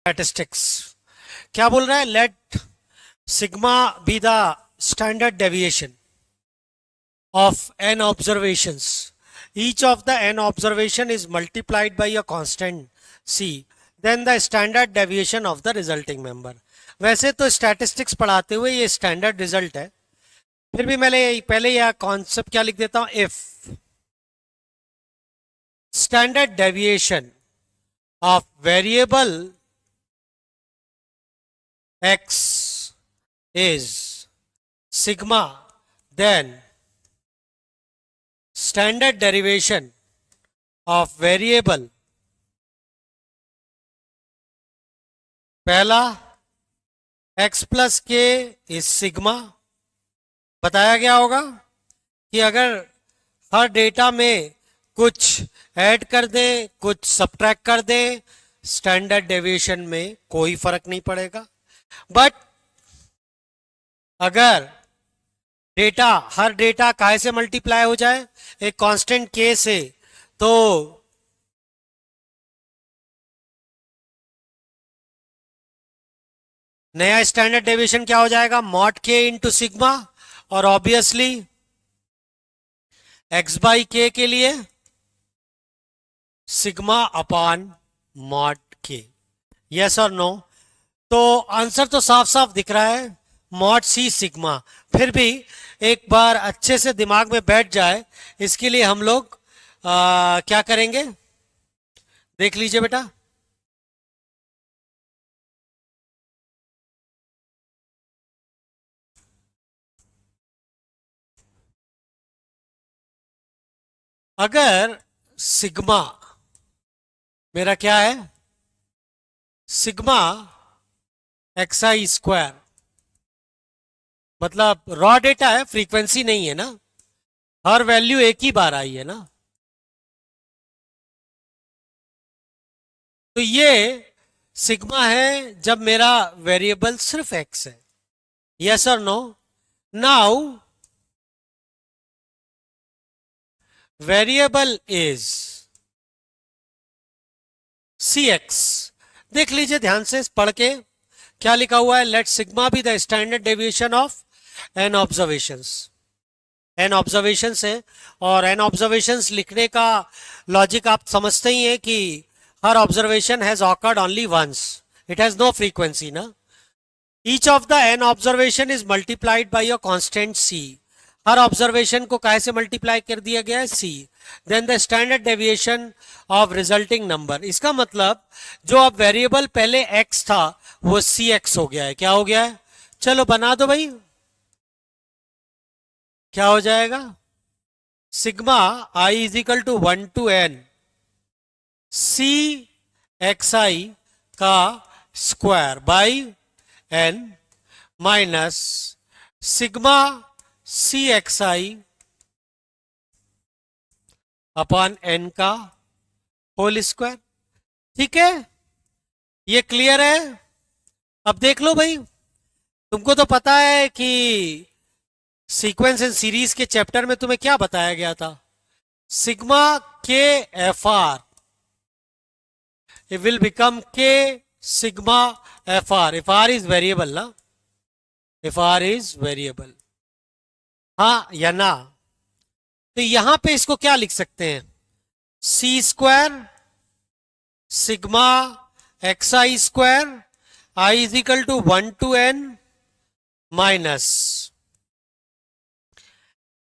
Statistics क्या बोल रहा है? Let sigma be the standard deviation of n observations. Each of the n observation is multiplied by a constant c. Then the standard deviation of the resulting member. वैसे तो statistics पढ़ाते हुए ये standard result है, फिर भी मैंने पहले यह कॉन्सेप्ट क्या लिख देता हूं, if standard deviation of variable x is sigma, then standard derivation of variable पहला x प्लस के इज सिग्मा। बताया गया होगा कि अगर हर डेटा में कुछ ऐड कर दें, कुछ सब्ट्रैक्ट कर दें, स्टैंडर्ड डेविएशन में कोई फर्क नहीं पड़ेगा। बट अगर डेटा हर डेटा काहे से मल्टीप्लाई हो जाए, एक कांस्टेंट के से, तो नया स्टैंडर्ड डेविएशन क्या हो जाएगा, मॉड के इंटू सिग्मा, और ऑब्वियसली एक्स बाई के के लिए सिग्मा अपॉन मॉड के। यस और नो? तो आंसर तो साफ साफ दिख रहा है, मॉड सी सिग्मा। फिर भी एक बार अच्छे से दिमाग में बैठ जाए, इसके लिए हम लोग क्या करेंगे, देख लीजिए बेटा। अगर सिग्मा मेरा क्या है, सिग्मा एक्सआई स्क्वायर, मतलब रॉ डेटा है, फ्रीक्वेंसी नहीं है ना, हर वैल्यू एक ही बार आई है ना, तो ये सिग्मा है जब मेरा वेरिएबल सिर्फ एक्स है। यस और no? Now variable is C X. देख लीजिए ध्यान से पढ़ के, क्या लिखा हुआ है, let sigma be the standard deviation of n observations. N observations है, और एन ऑब्जर्वेशंस लिखने का लॉजिक आप समझते ही हैं कि हर observation has occurred only once, it has no frequency ना। Each of the N observation is multiplied by a constant C. हर ऑब्जर्वेशन को कैसे मल्टीप्लाई कर दिया गया है, C. Then the standard deviation of resulting number. इसका मतलब जो अब वेरिएबल पहले एक्स था वो सी एक्स हो गया है। क्या हो गया है? चलो बना दो भाई, क्या हो जाएगा, sigma i is equal to 1 to n c x i का square by n minus sigma c x i upon n का होल स्क्वायर। ठीक है, ये क्लियर है? अब देख लो भाई, तुमको तो पता है कि सीक्वेंस एंड सीरीज के चैप्टर में तुम्हें क्या बताया गया था, सिग्मा के F R it will become k sigma fr if r is variable ना, if r is variable, हाँ या ना? तो यहां पे इसको क्या लिख सकते हैं, c square sigma x i square i is equal to 1 to n minus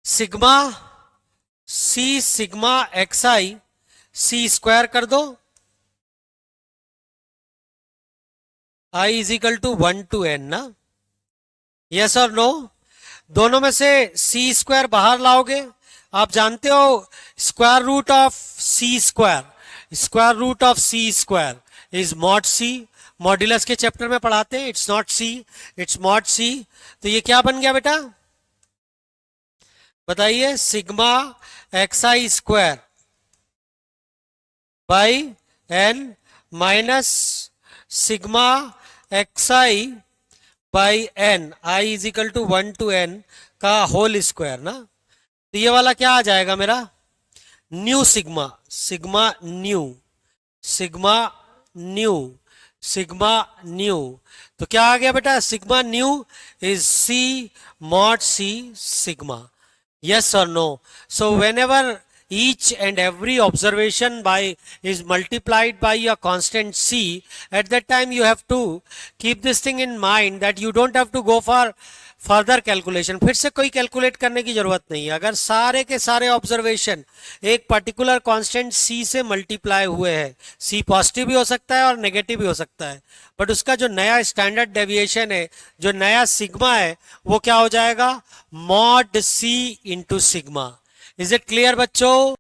sigma c sigma x i, c square कर दो, i is equal to 1 to n ना। यस और नो? दोनों में से सी स्क्वायर बाहर लाओगे, आप जानते हो square root of c square, square root of c square is mod c. Modulus के चैप्टर में पढ़ाते हैं, it's not c, it's mod c. तो ये क्या बन गया बेटा, बताइए, sigma x i square by n minus sigma x i by n i is equal to 1 to n का होल स्क्वायर ना। तो ये वाला क्या आ जाएगा मेरा, nu sigma, sigma nu, sigma nu sigma nu. तो क्या आ गया बेटा, sigma nu is c mod c sigma. Yes or no? So whenever each and every observation by is multiplied by a constant c, at that time you have to keep this thing in mind that you don't have to go for further calculation। फिर से कोई calculate करने की जरूरत नहीं है। अगर सारे के सारे ऑब्जर्वेशन एक पर्टिकुलर कांस्टेंट c से मल्टीप्लाई हुए हैं, c पॉजिटिव भी हो सकता है और नेगेटिव भी हो सकता है, बट उसका जो नया स्टैंडर्ड डेविएशन है, जो नया सिग्मा है, वो क्या हो जाएगा, mod c into sigma. Is it clear बच्चों?